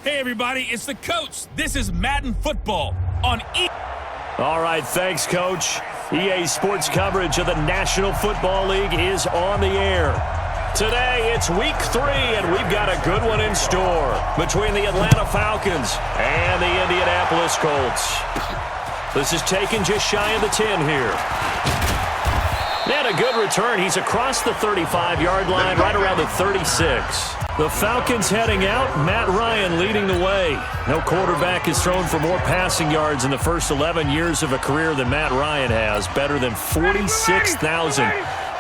Hey, everybody, it's the coach. This is Madden Football on All right, thanks, Coach. EA Sports coverage of the National Football League is on the air. Today, it's Week 3, and we've got a good one in store between the Atlanta Falcons and the Indianapolis Colts. This is taken just shy of the 10 here. And a good return. He's across the 35-yard line, right around the 36. The Falcons heading out. Matt Ryan leading the way. No quarterback has thrown for more passing yards in the first 11 years of a career than Matt Ryan has. Better than 46,000.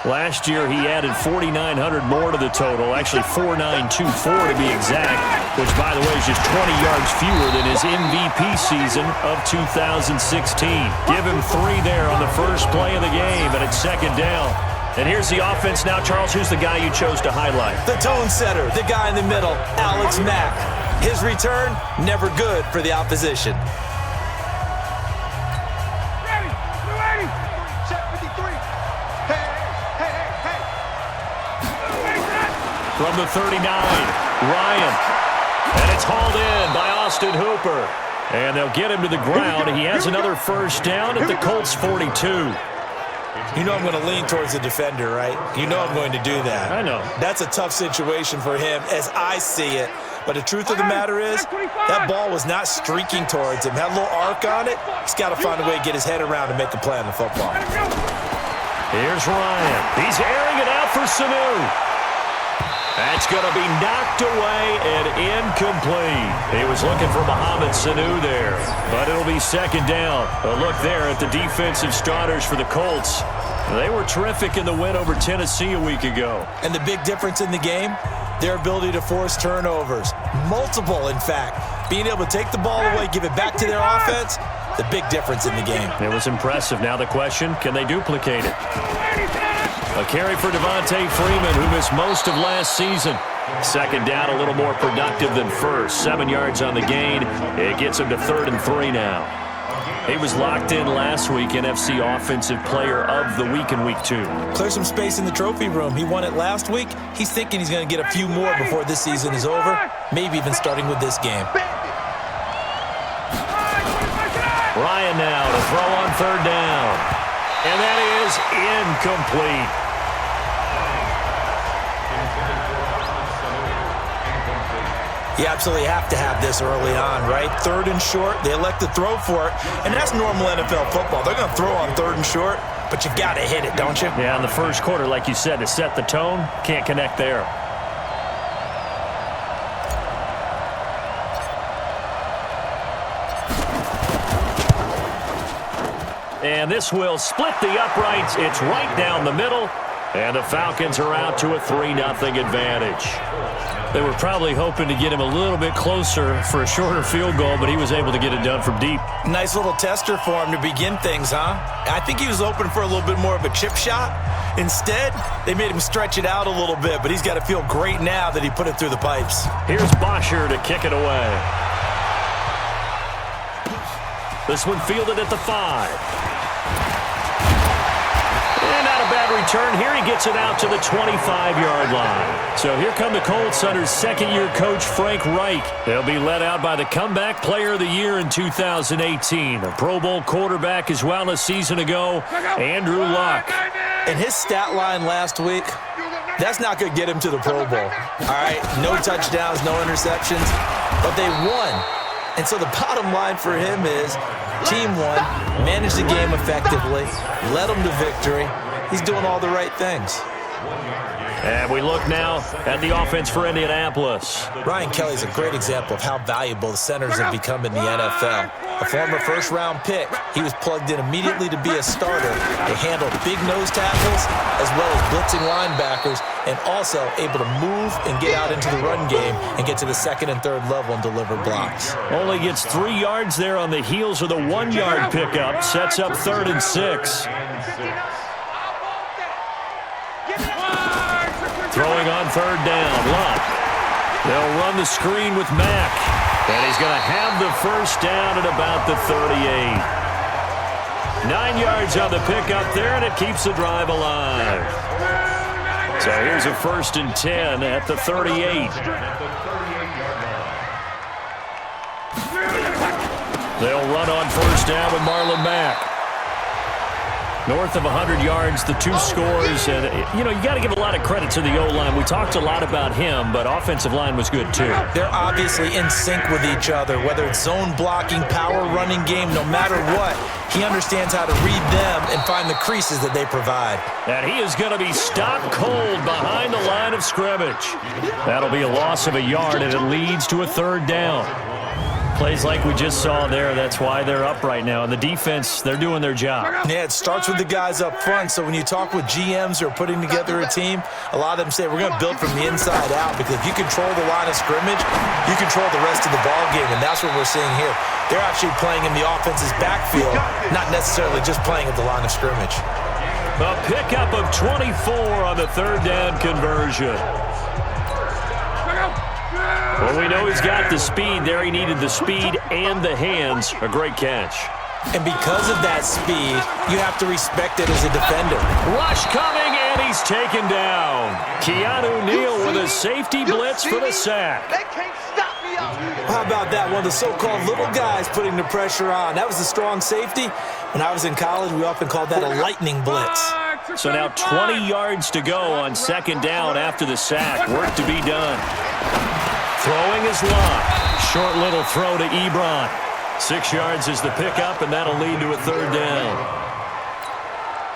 Last year, he added 4,900 more to the total. Actually, 4,924 to be exact, which, by the way, is just 20 yards fewer than his MVP season of 2016. Give him 3 there on the first play of the game, and it's second down. And here's the offense now. Charles, who's the guy you chose to highlight? The tone setter, the guy in the middle, Alex Mack. His return, never good for the opposition. From the 39, Ryan. And it's hauled in by Austin Hooper. And they'll get him to the ground. He has another first down at the Colts 42. You know I'm going to lean towards the defender, right? You know I'm going to do that. I know. That's a tough situation for him as I see it. But the truth of the matter is, that ball was not streaking towards him. Had a little arc on it. He's got to find a way to get his head around and make a play on the football. Here's Ryan. He's airing it out for Sanu. That's going to be knocked away and incomplete. He was looking for Mohamed Sanu there, but it'll be second down. A look there at the defensive starters for the Colts. They were terrific in the win over Tennessee a week ago. And the big difference in the game, their ability to force turnovers. Multiple, in fact. Being able to take the ball away, give it back to their offense, the big difference in the game. It was impressive. Now the question, can they duplicate it? A carry for Devontae Freeman, who missed most of last season. Second down, a little more productive than first. 7 yards on the gain. It gets him to 3rd and 3 now. He was locked in last week, NFC Offensive Player of the Week in Week 2. Clear some space in the trophy room. He won it last week. He's thinking he's going to get a few more before this season is over, maybe even starting with this game. Ryan now to throw on 3rd down. And that is incomplete. You absolutely have to have this early on, right? 3rd and short, they elect to throw for it, and that's normal NFL football. They're going to throw on 3rd and short, but you've got to hit it, don't you? Yeah, in the first quarter, like you said, to set the tone, can't connect there. And this will split the uprights. It's right down the middle, and the Falcons are out to a 3-0 advantage. They were probably hoping to get him a little bit closer for a shorter field goal, but he was able to get it done from deep. Nice little tester for him to begin things, huh? I think he was hoping for a little bit more of a chip shot. Instead, they made him stretch it out a little bit, but he's got to feel great now that he put it through the pipes. Here's Bosher to kick it away. This one fielded at the 5. Not a bad return. Here he gets it out to the 25-yard line. So here come the Colts under second-year coach Frank Reich. They'll be led out by the comeback player of the year in 2018. A Pro Bowl quarterback as well a season ago, Andrew Luck. And his stat line last week, that's not going to get him to the Pro Bowl. All right, no touchdowns, no interceptions, but they won. And so the bottom line for him is team won, managed the game effectively, led them to victory. He's doing all the right things. And we look now at the offense for Indianapolis. Ryan Kelly's a great example of how valuable the centers have become in the NFL. A former first-round pick, he was plugged in immediately to be a starter to handle big nose tackles as well as blitzing linebackers, and also able to move and get out into the run game and get to the 2nd and 3rd level and deliver blocks. Only gets 3 yards there on the heels of the 1-yard pickup. Sets up 3rd and 6. Throwing on 3rd down, Luck. They'll run the screen with Mack. And he's going to have the first down at about the 38. 9 yards on the pickup there, and it keeps the drive alive. So here's a 1st and 10 at the 38. They'll run on first down with Marlon Mack. North of 100 yards, the two scores. And, you got to give a lot of credit to the O-line. We talked a lot about him, but offensive line was good, too. They're obviously in sync with each other, whether it's zone blocking, power running game, no matter what. He understands how to read them and find the creases that they provide. And he is going to be stopped cold behind the line of scrimmage. That'll be a loss of a yard, and it leads to a third down. Plays like we just saw there, that's why they're up right now. And the defense, they're doing their job. Yeah, it starts with the guys up front. So when you talk with GMs who are putting together a team, a lot of them say, we're going to build from the inside out, because if you control the line of scrimmage, you control the rest of the ball game, and that's what we're seeing here. They're actually playing in the offense's backfield, not necessarily just playing at the line of scrimmage. A pickup of 24 on the third down conversion. Well, we know he's got the speed there. He needed the speed and the hands. A great catch. And because of that speed, you have to respect it as a defender. Rush coming, and he's taken down. Keanu Neal with a safety blitz for the sack. They can't stop me up. How about that? One of the so-called little guys putting the pressure on. That was a strong safety. When I was in college, we often called that a lightning blitz. So now 20 yards to go on second down after the sack. Work to be done. Throwing is locked. Short little throw to Ebron. 6 yards is the pickup, and that'll lead to a third down.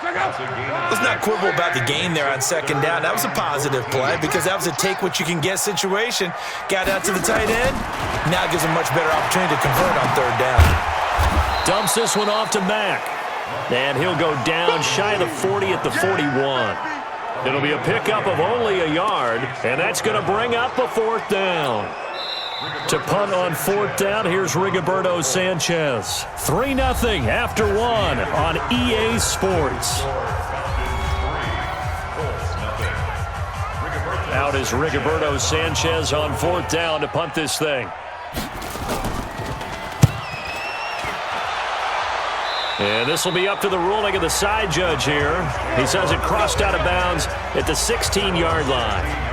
Let's not quibble about the gain there on second down. That was a positive play, because that was a take-what-you-can-get situation. Got out to the tight end. Now gives him much better opportunity to convert on third down. Dumps this one off to Mack. And he'll go down shy of the 40 at the 41. It'll be a pickup of only a yard, and that's going to bring up a fourth down. To punt on fourth down, here's Rigoberto Sanchez. 3-0 after one on EA Sports. Out is Rigoberto Sanchez on fourth down to punt this thing. And this will be up to the ruling of the side judge here. He says it crossed out of bounds at the 16-yard line.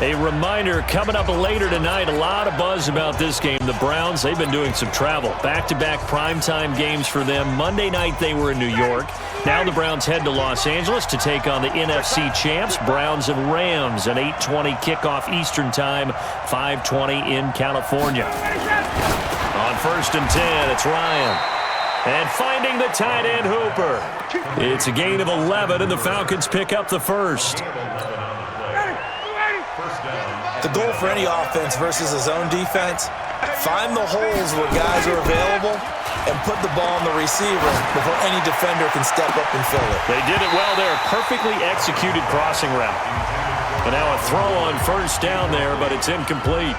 A reminder, coming up later tonight, a lot of buzz about this game. The Browns, they've been doing some travel. Back-to-back primetime games for them. Monday night they were in New York. Now the Browns head to Los Angeles to take on the NFC champs, Browns and Rams, an 8:20 kickoff Eastern time, 5:20 in California. On 1st and 10, it's Ryan. And finding the tight end Hooper. It's a gain of 11, and the Falcons pick up the first. The goal for any offense versus a zone defense, find the holes where guys are available and put the ball on the receiver before any defender can step up and fill it. They did it well there. Perfectly executed crossing route. And now a throw on first down there, but it's incomplete.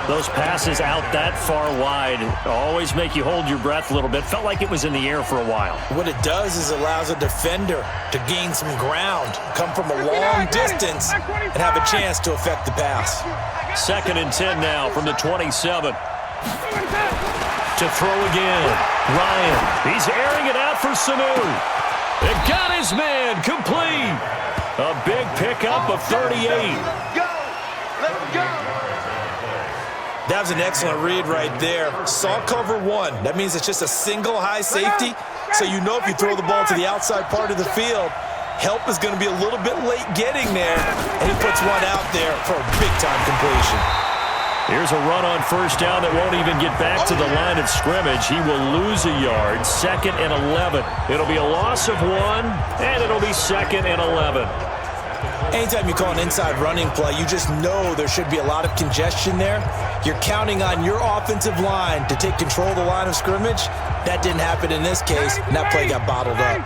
Those passes out that far wide always make you hold your breath a little bit. Felt like it was in the air for a while. What it does is allows a defender to gain some ground, come from a long distance, and have a chance to affect the pass. 2nd and 10 now from the 27. To throw again. Ryan, he's airing it out for Sanu. It got his man complete. A big pickup of 38. Go! Let's go! That was an excellent read right there. Saw cover one. That means it's just a single high safety. So you know if you throw the ball to the outside part of the field, help is going to be a little bit late getting there. And he puts one out there for a big-time completion. Here's a run on first down that won't even get back to the line of scrimmage. He will lose a yard. 2nd and 11. It'll be a loss of 1, and it'll be 2nd and 11. Anytime you call an inside running play, you just know there should be a lot of congestion there. You're counting on your offensive line to take control of the line of scrimmage. That didn't happen in this case, and that play got bottled up.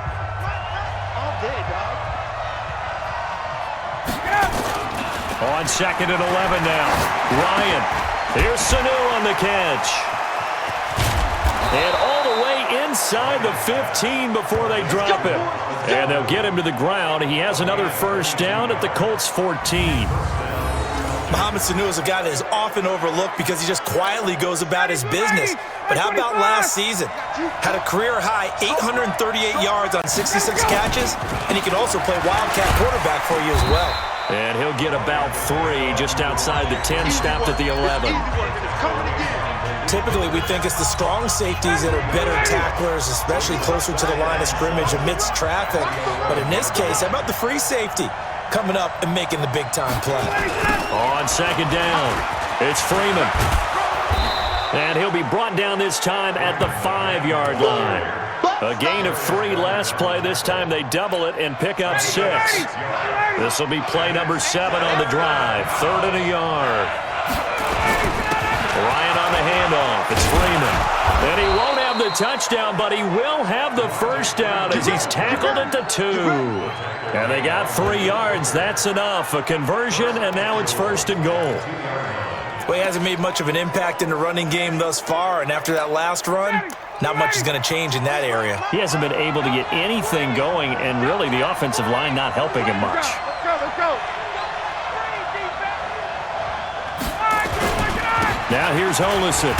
On 2nd and 11 now. Ryan. Here's Sanu on the catch. And all the way inside the 15 before they drop him. And they'll get him to the ground. He has another first down at the Colts 14. Mohamed Sanu is a guy that is often overlooked because he just quietly goes about his business. But how about last season? Had a career-high 838 yards on 66 catches, and he can also play wildcat quarterback for you as well. And he'll get about 3 just outside the 10, stopped at the 11. Typically, we think it's the strong safeties that are better tacklers, especially closer to the line of scrimmage amidst traffic. But in this case, how about the free safety coming up and making the big-time play? On second down, it's Freeman. And he'll be brought down this time at the 5-yard line. A gain of 3 last play. This time they double it and pick up 6. This will be play number 7 on the drive. 3rd and a yard. Ryan on the handoff. It's Freeman. And he won't have the touchdown, but he will have the first down as he's tackled at the 2. And they got 3 yards. That's enough. A conversion, and now it's 1st and goal. Well, he hasn't made much of an impact in the running game thus far, and after that last run, not much is going to change in that area. He hasn't been able to get anything going, and really the offensive line not helping him much. Now here's Olison.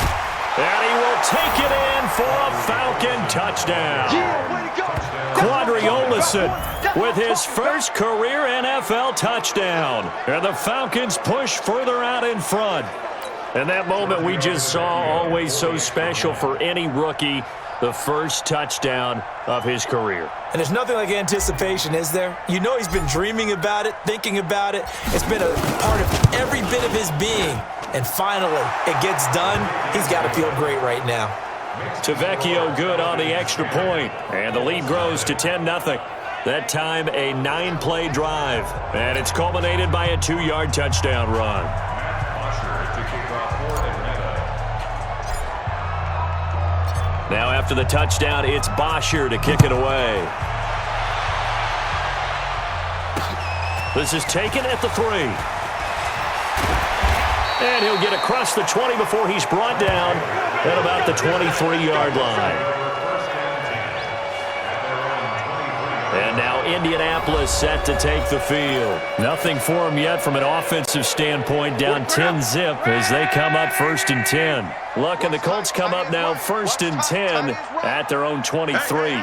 And he will take it in for a Falcon touchdown. Quadri Olison with his first career NFL touchdown. And the Falcons push further out in front. And that moment we just saw, always so special for any rookie, the first touchdown of his career. And there's nothing like anticipation, is there? You know he's been dreaming about it, thinking about it. It's been a part of every bit of his being. And finally, it gets done. He's got to feel great right now. Tavecchio good on the extra point. And the lead grows to 10-0. That time a 9-play drive. And it's culminated by a 2-yard touchdown run. Now after the touchdown, it's Bosher to kick it away. This is taken at the 3. And he'll get across the 20 before he's brought down at about the 23-yard line. And now Indianapolis set to take the field. Nothing for him yet from an offensive standpoint, down 10-0 as they come up 1st and 10. Luck and the Colts come up now 1st and 10 at their own 23.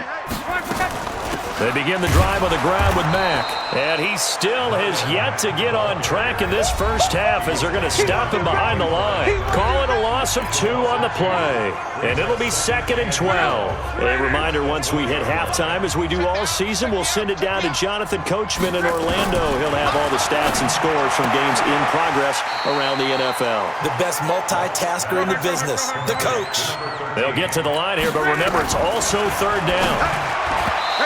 They begin the drive on the ground with Mack. And he still has yet to get on track in this first half as they're going to stop him behind the line. Call it a loss of 2 on the play. And it'll be 2nd and 12. A reminder, once we hit halftime, as we do all season, we'll send it down to Jonathan Coachman in Orlando. He'll have all the stats and scores from games in progress around the NFL. The best multitasker in the business, the coach. They'll get to the line here, but remember, it's also 3rd down.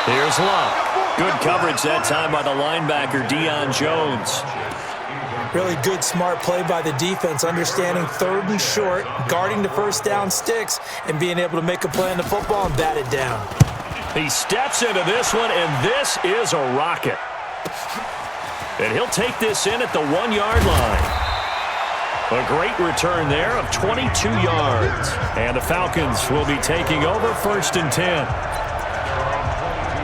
Here's Luck. Good coverage that time by the linebacker, Deion Jones. Really good, smart play by the defense, understanding 3rd and short, guarding the first down sticks, and being able to make a play on the football and bat it down. He steps into this one, and this is a rocket. And he'll take this in at the 1-yard line. A great return there of 22 yards. And the Falcons will be taking over 1st and 10.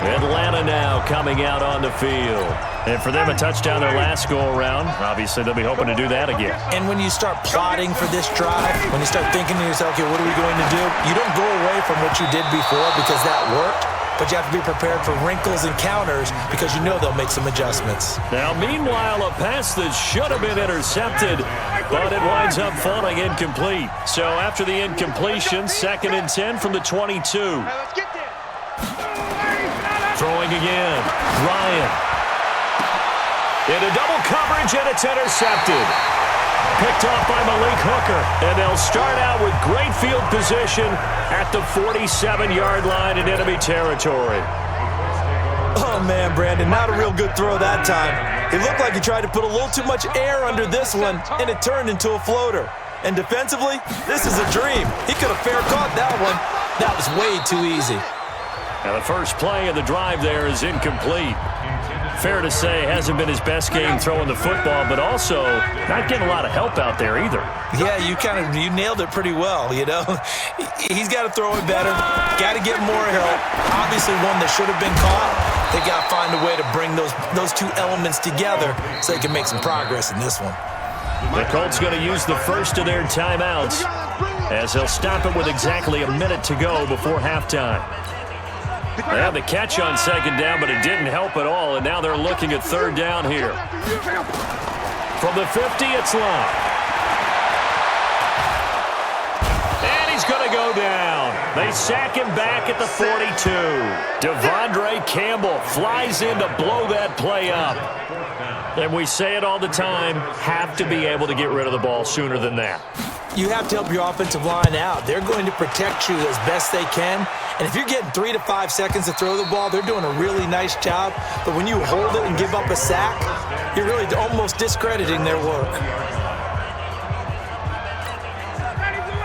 Atlanta now coming out on the field. And for them, a touchdown their last go-around. Obviously, they'll be hoping to do that again. And when you start plotting for this drive, when you start thinking to yourself, okay, what are we going to do? You don't go away from what you did before because that worked, but you have to be prepared for wrinkles and counters because you know they'll make some adjustments. Now, meanwhile, a pass that should have been intercepted, but it winds up falling incomplete. So after the incompletion, 2nd and 10 from the 22. Throwing again, Ryan. Into double coverage, and it's intercepted. Picked off by Malik Hooker, and they'll start out with great field position at the 47-yard line in enemy territory. Oh, man, Brandon, not a real good throw that time. It looked like he tried to put a little too much air under this one, and it turned into a floater. And defensively, this is a dream. He could have fair caught that one. That was way too easy. Now, the first play of the drive there is incomplete. Fair to say, hasn't been his best game throwing the football, but also not getting a lot of help out there either. Yeah, you nailed it pretty well, you know. He's got to throw it better, got to get more help. Obviously one that should have been caught. They got to find a way to bring those 2 elements together so they can make some progress in this one. The Colts going to use the first of their timeouts as they'll stop it with exactly a minute to go before halftime. They had the catch on 2nd down, but it didn't help at all, and now they're looking at 3rd down here. From the 50, it's Love. he's going to go down. They sack him back at the 42. Devondre Campbell flies in to blow that play up. And we say it all the time, have to be able to get rid of the ball sooner than that. You have to help your offensive line out. They're going to protect you as best they can. And if you're getting 3 to 5 seconds to throw the ball, they're doing a really nice job. But when you hold it and give up a sack, you're really almost discrediting their work.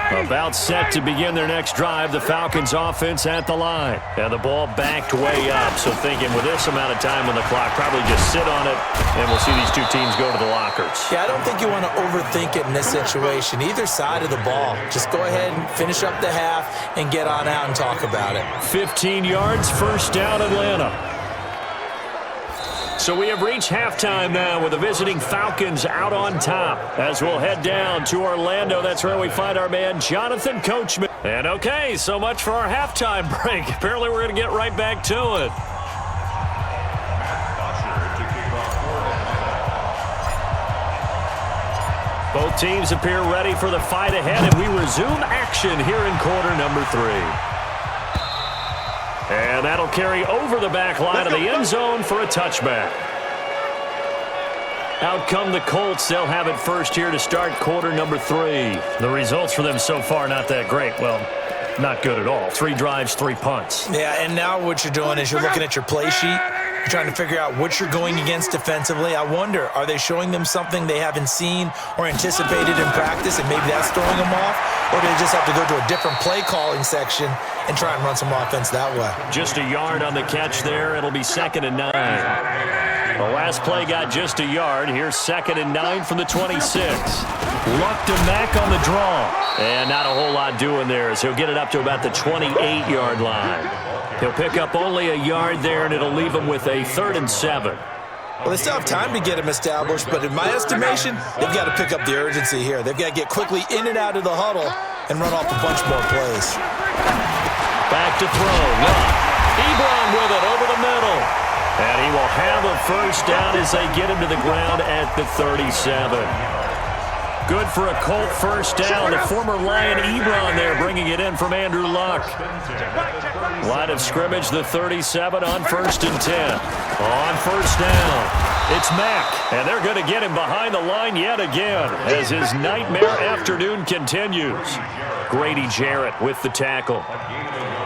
About set to begin their next drive, the Falcons offense at the line. And the ball backed way up. So thinking with this amount of time on the clock, probably just sit on it, and we'll see these two teams go to the lockers. Yeah, I don't think you want to overthink it in this situation. Either side of the ball. Just go ahead and finish up the half and get on out and talk about it. 15 yards, first down, Atlanta. So we have reached halftime now with the visiting Falcons out on top. As we'll head down to Orlando, that's where we find our man Jonathan Coachman. And okay, so much for our halftime break. Apparently we're going to get right back to it. Both teams appear ready for the fight ahead, and we resume action here in quarter number 3. And that'll carry over the back line of the end zone for a touchback. Out come the Colts. They'll have it first here to start quarter number 3. The results for them so far not that great. Well, not good at all. 3 drives, 3 punts. Yeah, and now what you're doing is you're looking at your play sheet. You're trying to figure out what you're going against defensively. I wonder, are they showing them something they haven't seen or anticipated in practice, and maybe that's throwing them off? Or do they just have to go to a different play calling section and try and run some offense that way? Just a yard on the catch there. It'll be 2nd and 9. The last play got just a yard. Here's 2nd and 9 from the 26. Luck to Mack on the draw. And not a whole lot doing there as he'll get it up to about the 28-yard line. He'll pick up only a yard there, and it'll leave him with a 3rd and 7. Well, they still have time to get him established, but in my estimation, they've got to pick up the urgency here. They've got to get quickly in and out of the huddle and run off a bunch more plays. Back to throw. Luck. Ebron with it over the middle. And he will have a first down as they get him to the ground at the 37. Good for a Colt first down. The former Lion Ebron there bringing it in from Andrew Luck. Line of scrimmage, the 37 on 1st and 10. On first down, it's Mack. And they're going to get him behind the line yet again as his nightmare afternoon continues. Grady Jarrett with the tackle.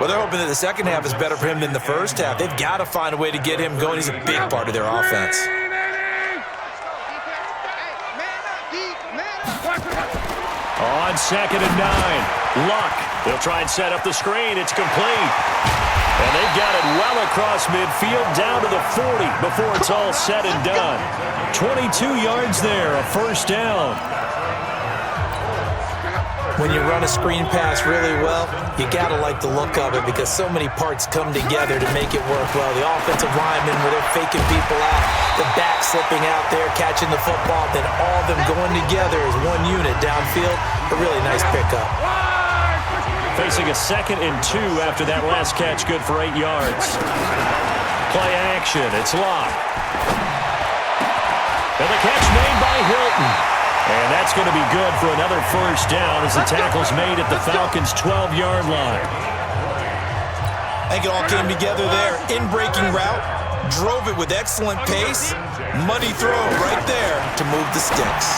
Well, they're hoping that the second half is better for him than the first half. They've got to find a way to get him going. He's a big part of their offense. On 2nd and 9, Luck. They'll try and set up the screen. It's complete. And they've got it well across midfield down to the 40 before it's all said and done. 22 yards there, a first down. When you run a screen pass really well, you got to like the look of it because so many parts come together to make it work well. The offensive linemen, where they're faking people out, the back slipping out there, catching the football, then all of them going together as one unit downfield. A really nice pickup. Facing a 2nd and 2 after that last catch, good for 8 yards. Play action, it's Locke. And the catch made by Hilton. And that's going to be good for another first down as the tackle's made at the Falcons' 12-yard line. I think it all came together there. In-breaking route, drove it with excellent pace. Money throw right there to move the sticks.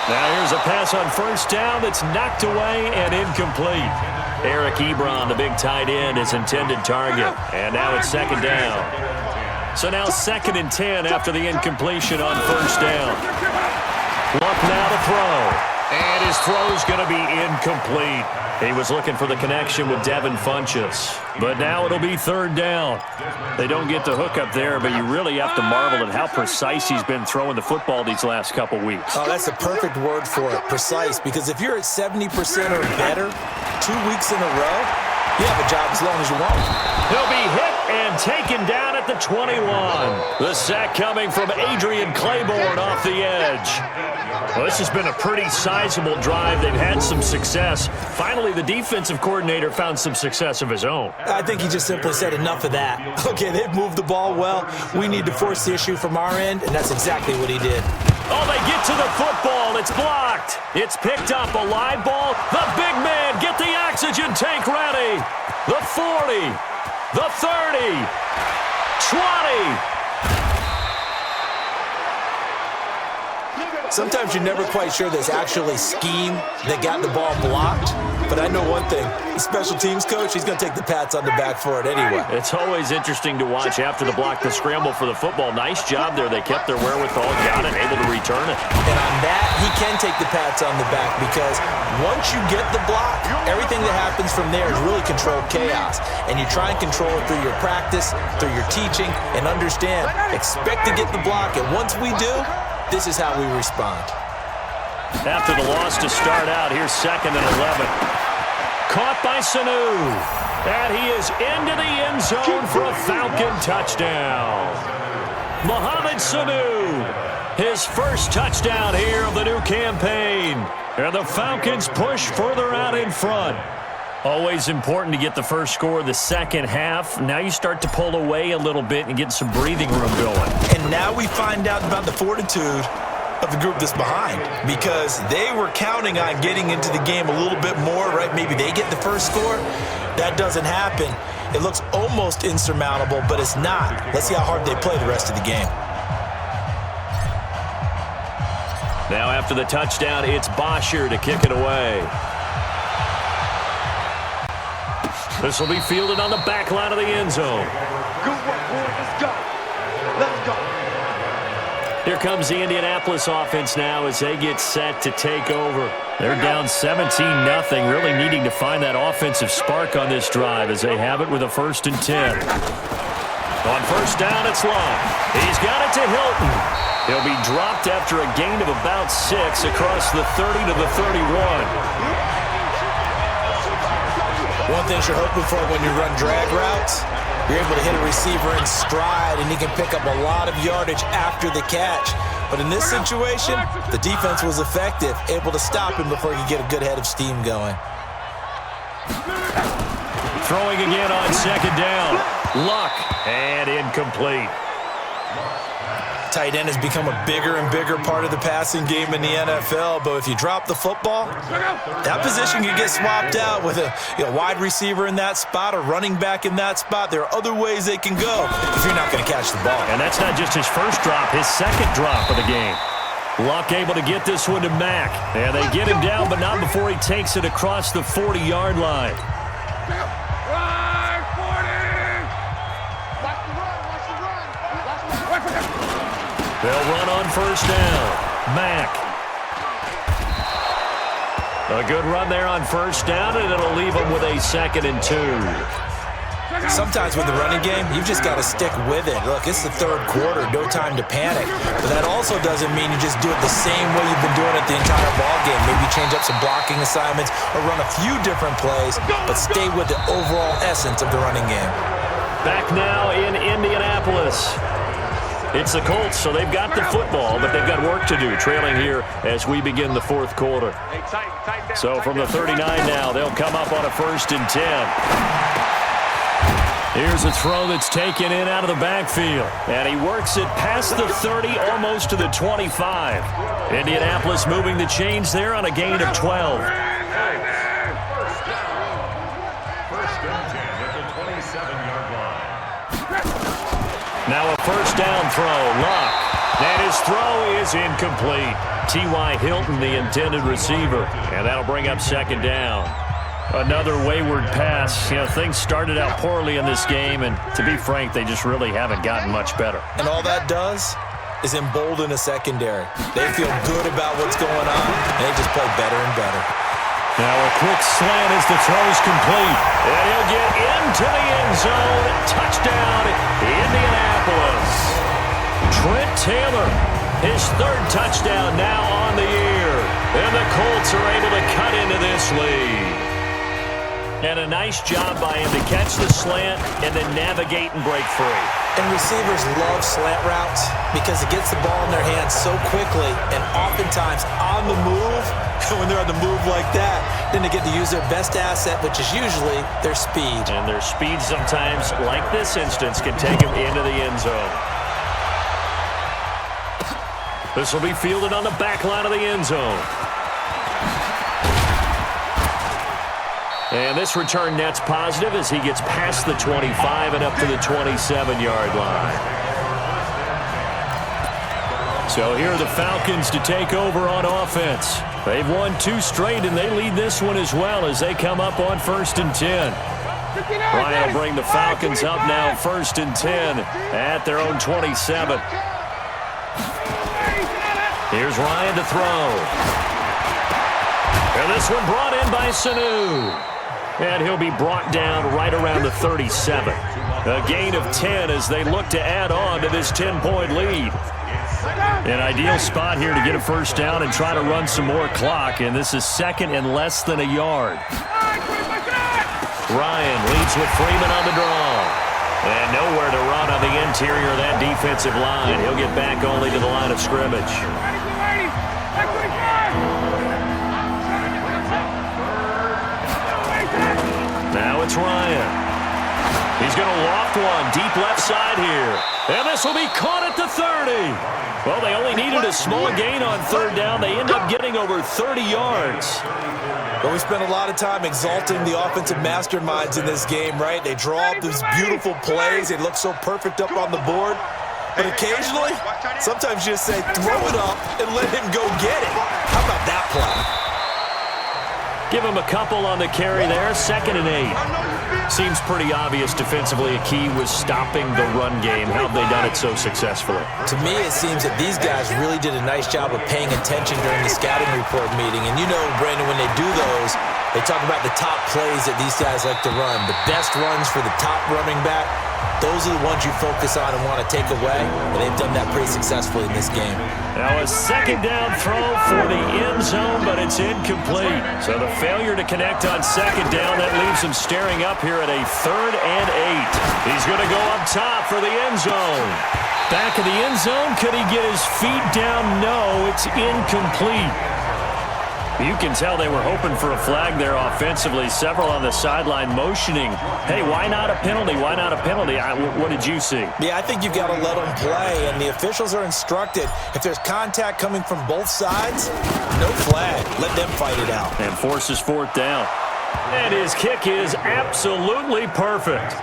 Now here's a pass on first down that's knocked away and incomplete. Eric Ebron, the big tight end, his intended target. And now it's 2nd down. So now 2nd and 10 after the incompletion on first down. Luck now to throw. And his throw's going to be incomplete. He was looking for the connection with Devin Funchess. But now it'll be 3rd down. They don't get the hook up there, but you really have to marvel at how precise he's been throwing the football these last couple weeks. Oh, that's the perfect word for it, precise. Because if you're at 70% or better 2 weeks in a row, you have a job as long as you want. He'll be hit and taken down at the 21. The sack coming from Adrian Claiborne off the edge. Well, this has been a pretty sizable drive. They've had some success. Finally, the defensive coordinator found some success of his own. I think he just simply said enough of that. Okay, they've moved the ball well. We need to force the issue from our end, and that's exactly what he did. Oh, they get to the football. It's blocked. It's picked up. A live ball. The big man. Get the oxygen tank ready. The 40. The 30. 20. Sometimes you're never quite sure there's actually scheme that got the ball blocked. But I know one thing. The special teams coach, he's going to take the pats on the back for it anyway. It's always interesting to watch after the block, the scramble for the football. Nice job there. They kept their wherewithal, got it, able to return it. And on that, he can take the pats on the back because once you get the block, everything that happens from there is really controlled chaos. And you try and control it through your practice, through your teaching, and understand, expect to get the block. And once we do, this is how we respond. After the loss to start out, here's 2nd and 11. Caught by Sanu. And he is into the end zone for a Falcon touchdown. Mohamed Sanu, his first touchdown here of the new campaign. And the Falcons push further out in front. Always important to get the first score of the second half. Now you start to pull away a little bit and get some breathing room going. And now we find out about the fortitude of the group that's behind because they were counting on getting into the game a little bit more, right? Maybe they get the first score. That doesn't happen. It looks almost insurmountable, but it's not. Let's see how hard they play the rest of the game. Now after the touchdown, it's Bosher to kick it away. This will be fielded on the back line of the end zone. Good work, boy. Let's go. Let's go. Here comes the Indianapolis offense now as they get set to take over. They're down 17-0, really needing to find that offensive spark on this drive as they have it with a 1st and 10. On first down, it's long. He's got it to Hilton. He'll be dropped after a gain of about 6 across the 30 to the 31. One thing you're hoping for when you run drag routes, you're able to hit a receiver in stride, and he can pick up a lot of yardage after the catch. But in this situation, the defense was effective, able to stop him before he could get a good head of steam going. Throwing again on 2nd down. Luck, and incomplete. Tight end has become a bigger and bigger part of the passing game in the NFL, but if you drop the football, that position can get swapped out with a wide receiver in that spot, a running back in that spot. There are other ways they can go if you're not going to catch the ball. And that's not just his first drop, his 2nd drop of the game. Luck able to get this one to Mack. And they get him down, but not before he takes it across the 40-yard line. They'll run on first down. Mack. A good run there on first down, and it'll leave them with a 2nd and 2. Sometimes with the running game, you've just got to stick with it. Look, it's the 3rd quarter, no time to panic. But that also doesn't mean you just do it the same way you've been doing it the entire ball game. Maybe change up some blocking assignments or run a few different plays, but stay with the overall essence of the running game. Back now in Indianapolis. It's the Colts, so they've got the football, but they've got work to do, trailing here as we begin the 4th quarter. So from the 39 now, they'll come up on a 1st and 10. Here's a throw that's taken in out of the backfield, and he works it past the 30, almost to the 25. Indianapolis moving the chains there on a gain of 12. Now a first down throw, Luck. And his throw is incomplete. T.Y. Hilton, the intended receiver. And that'll bring up 2nd down. Another wayward pass. Things started out poorly in this game, and to be frank, they just really haven't gotten much better. And all that does is embolden a secondary. They feel good about what's going on, and they just play better and better. Now a quick slant as the throw's complete. And he'll get into the end zone. Touchdown, Indianapolis. Trent Taylor, his 3rd touchdown now on the year. And the Colts are able to cut into this lead. And a nice job by him to catch the slant and then navigate and break free. And receivers love slant routes because it gets the ball in their hands so quickly and oftentimes on the move. When they're on the move like that, then they get to use their best asset, which is usually their speed. And their speed sometimes, like this instance, can take them into the end zone. This will be fielded on the back line of the end zone. And this return net's positive as he gets past the 25 and up to the 27-yard line. So here are the Falcons to take over on offense. They've won 2 straight, and they lead this one as well as they come up on 1st and 10. Ryan will bring the Falcons up now 1st and 10 at their own 27. Here's Ryan to throw. And this one brought in by Sanu. And he'll be brought down right around the 37. A gain of 10 as they look to add on to this 10-point lead. An ideal spot here to get a first down and try to run some more clock, and this is 2nd and less than a yard. Ryan leads with Freeman on the draw. And nowhere to run on the interior of that defensive line. He'll get back only to the line of scrimmage. Now it's Ryan. He's going to loft one deep left side here. And this will be caught at the 30. Well, they only needed a small gain on 3rd down. They end up getting over 30 yards. But we spent a lot of time exalting the offensive masterminds in this game, right? They draw up these beautiful plays. They look so perfect up on the board. But occasionally, sometimes you just say, throw it up and let him go get it. How about that play? Give him a couple on the carry there. 2nd and 8. Seems pretty obvious defensively a key was stopping the run game. How have they done it so successfully? To me, it seems that these guys really did a nice job of paying attention during the scouting report meeting. And you know, Brandon, when they do those, they talk about the top plays that these guys like to run. The best runs for the top running back, those are the ones you focus on and want to take away. And they've done that pretty successfully in this game. Now a 2nd down throw for the end zone, but it's incomplete. So the failure to connect on 2nd down, that leaves him staring up here at a 3rd and 8. He's going to go up top for the end zone. Back of the end zone, could he get his feet down? No, it's incomplete. You can tell they were hoping for a flag there offensively. Several on the sideline motioning, hey, why not a penalty? Why not a penalty? What did you see? Yeah, I think you've got to let them play, and the officials are instructed. If there's contact coming from both sides, no flag. Let them fight it out. And forces 4th down. And his kick is absolutely perfect.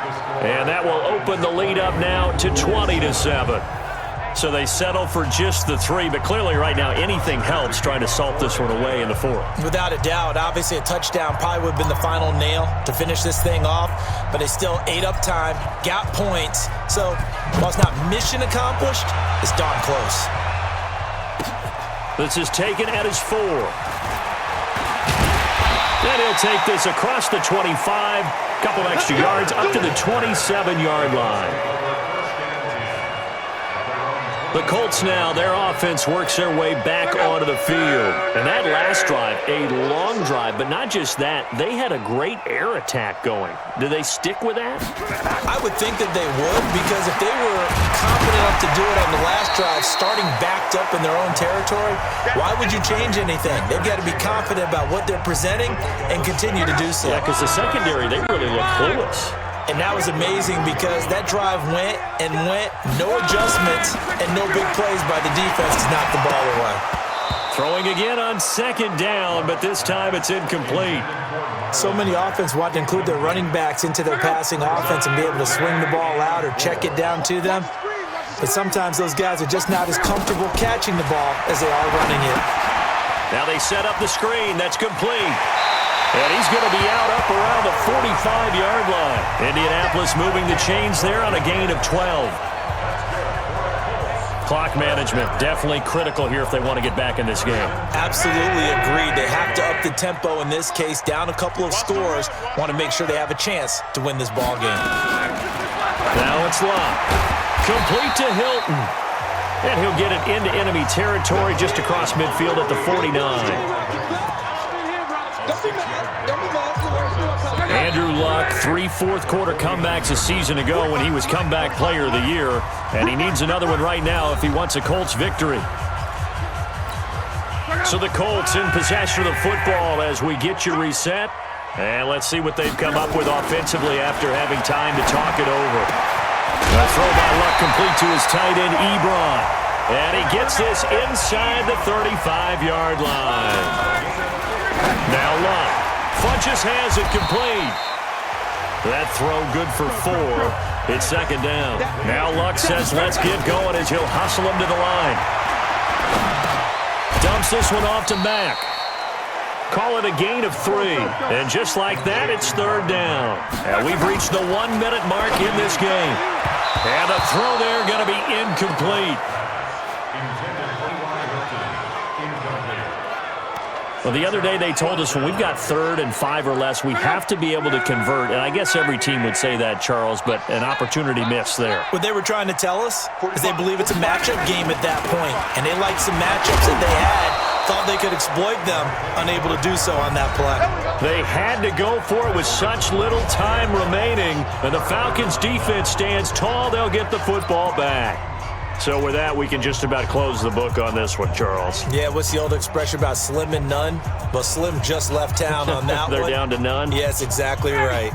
And that will open the lead up now to 20-7. So they settle for just the 3, but clearly right now anything helps trying to salt this one away in the 4th. Without a doubt, obviously a touchdown probably would have been the final nail to finish this thing off, but they still ate up time, got points. So while it's not mission accomplished, it's darn close. This is taken at his 4. Then he'll take this across the 25, couple extra yards up to the 27-yard line. The Colts now, their offense works their way back onto the field. And that last drive, a long drive, but not just that, they had a great air attack going. Do they stick with that? I would think that they would, because if they were confident enough to do it on the last drive, starting backed up in their own territory, why would you change anything? They've got to be confident about what they're presenting and continue to do so. Yeah, because the secondary, they really look clueless. And that was amazing because that drive went and went, no adjustments and no big plays by the defense to knock the ball away. Throwing again on 2nd down, but this time it's incomplete. So many offense want to include their running backs into their passing offense and be able to swing the ball out or check it down to them. But sometimes those guys are just not as comfortable catching the ball as they are running it. Now they set up the screen. That's complete. And he's going to be out up around the 45-yard line. Indianapolis moving the chains there on a gain of 12. Clock management definitely critical here if they want to get back in this game. Absolutely agreed. They have to up the tempo in this case, down a couple of scores. Want to make sure they have a chance to win this ball game. Now it's Locke. Complete to Hilton. And he'll get it into enemy territory just across midfield at the 49. Andrew Luck, 3 fourth-quarter comebacks a season ago when he was comeback player of the year, and he needs another one right now if he wants a Colts victory. So the Colts in possession of the football as we get you reset, and let's see what they've come up with offensively after having time to talk it over. A throw by Luck complete to his tight end, Ebron. And he gets this inside the 35-yard line. Now Luck Funches has it complete. That throw good for 4. It's second down. Now Luck says let's get going as he'll hustle him to the line. Dumps this one off to Mack. Call it a gain of 3. And just like that, it's third down. And we've reached the 1-minute mark in this game. And the throw there going to be incomplete. Well, the other day they told us when we've got 3rd and 5 or less, we have to be able to convert. And I guess every team would say that, Charles, but an opportunity missed there. What they were trying to tell us is they believe it's a matchup game at that point, and they liked some matchups that they had, thought they could exploit them, unable to do so on that play. They had to go for it with such little time remaining, and the Falcons defense stands tall. They'll get the football back. So with that, we can just about close the book on this one, Charles. Yeah, what's the old expression about slim and none? Well, Slim just left town on that They're one. down to none? Yes, exactly right.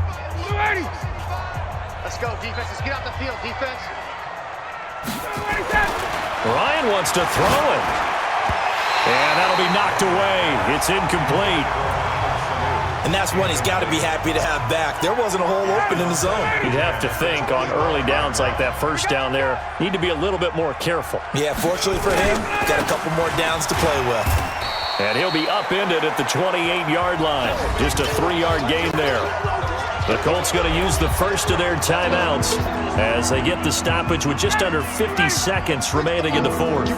Let's go, defense. Let's get out the field, defense. Ryan wants to throw it. And that'll be knocked away. It's incomplete. And that's one he's got to be happy to have back. There wasn't a hole open in the zone. You'd have to think on early downs like that first down there, need to be a little bit more careful. Yeah, fortunately for him, got a couple more downs to play with. And he'll be upended at the 28-yard line. Just a 3-yard gain there. The Colts going to use the first of their timeouts as they get the stoppage with just under 50 seconds remaining in the fourth.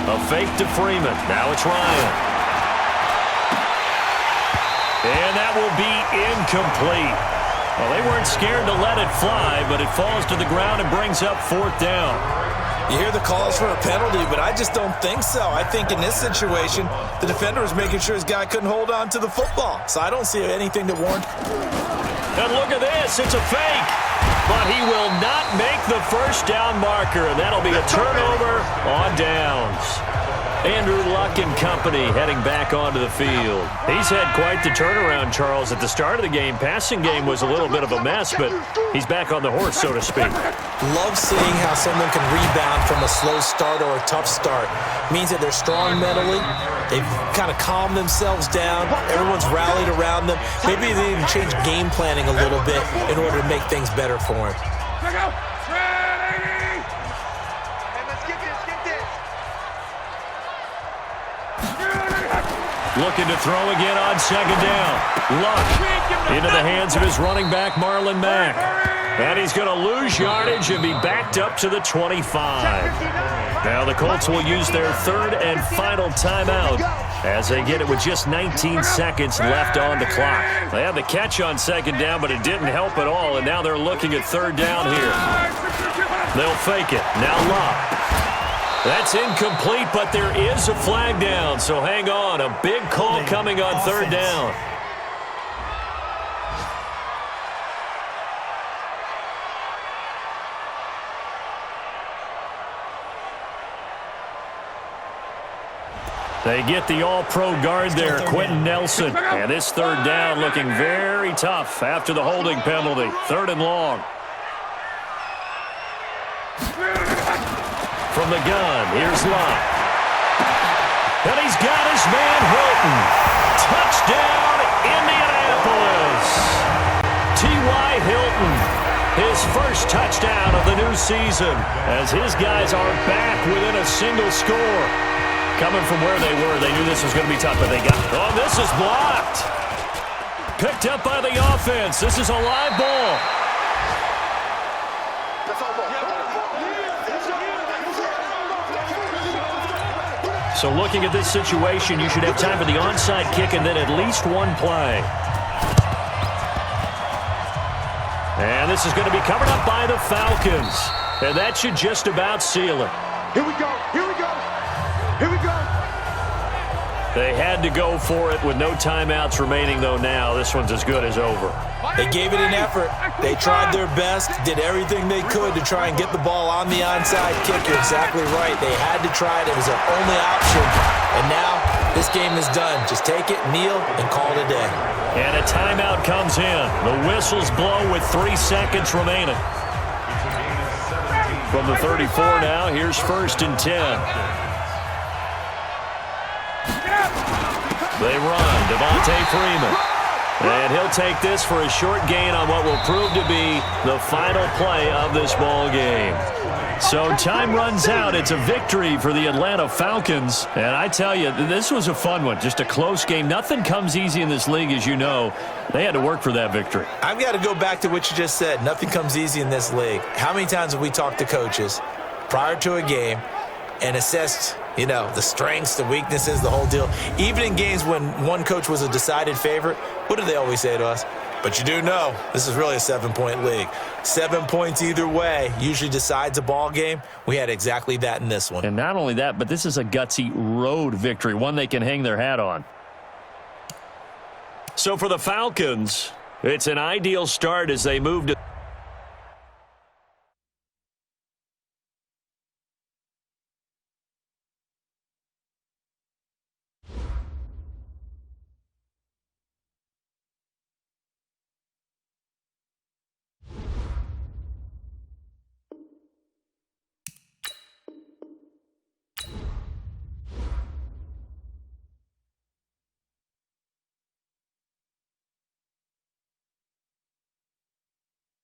A fake to Freeman. Now it's Ryan. And that will be incomplete. Well, they weren't scared to let it fly, but it falls to the ground and brings up 4th down. You hear the calls for a penalty, but I just don't think so. I think in this situation, the defender was making sure his guy couldn't hold on to the football. So I don't see anything to warrant. And look at this. It's a fake. But he will not make the first down marker, and that'll be a turnover on downs. Andrew Luck and company heading back onto the field. He's had quite the turnaround, Charles. At the start of the game, passing game was a little bit of a mess, but he's back on the horse, so to speak. Love seeing how someone can rebound from a slow start or a tough start. Means that they're strong mentally. They've kind of calmed themselves down. Everyone's rallied around them. Maybe they even change game planning a little bit in order to make things better for him. Looking to throw again on second down. Luck into the hands of his running back, Marlon Mack. And he's going to lose yardage and be backed up to the 25. Now the Colts will use their 3rd and final timeout as they get it with just 19 seconds left on the clock. They had the catch on second down, but it didn't help at all, and now they're looking at 3rd down here. They'll fake it. Now Luck. That's incomplete, but there is a flag down, so hang on. A big call coming on 3rd down. They get the all-pro guard there, Quentin Nelson. And this 3rd down looking very tough after the holding penalty. 3rd and long. From the gun, here's Luck. And he's got his man Hilton. Touchdown, Indianapolis. T.Y. Hilton, his first touchdown of the new season as his guys are back within a single score. Coming from where they were, they knew this was going to be tough, but they got it. Oh, this is blocked. Picked up by the offense. This is a live ball. So looking at this situation, you should have time for the onside kick and then at least one play. And this is going to be covered up by the Falcons. And that should just about seal it. Here we go. Here we go. Here we go. They had to go for it with no timeouts remaining, though, now. This one's as good as over. They gave it an effort. They tried their best, did everything they could to try and get the ball on the onside kick. You're exactly right. They had to try it. It was their only option. And now this game is done. Just take it, kneel, and call it a day. And a timeout comes in. The whistles blow with 3 seconds remaining. From the 34 now, here's 1st and 10. They run. Devontae Freeman. And he'll take this for a short gain on what will prove to be the final play of this ball game. So time runs out. It's a victory for the Atlanta Falcons. And I tell you, this was a fun one. Just a close game. Nothing comes easy in this league, as you know. They had to work for that victory. I've got to go back to what you just said. Nothing comes easy in this league. How many times have we talked to coaches prior to a game and assessed, the strengths, the weaknesses, the whole deal? Even in games when one coach was a decided favorite, what do they always say to us? But you do know this is really a 7-point league. 7 points either way usually decides a ball game. We had exactly that in this one. And not only that, but this is a gutsy road victory, one they can hang their hat on. So for the Falcons, it's an ideal start as they move to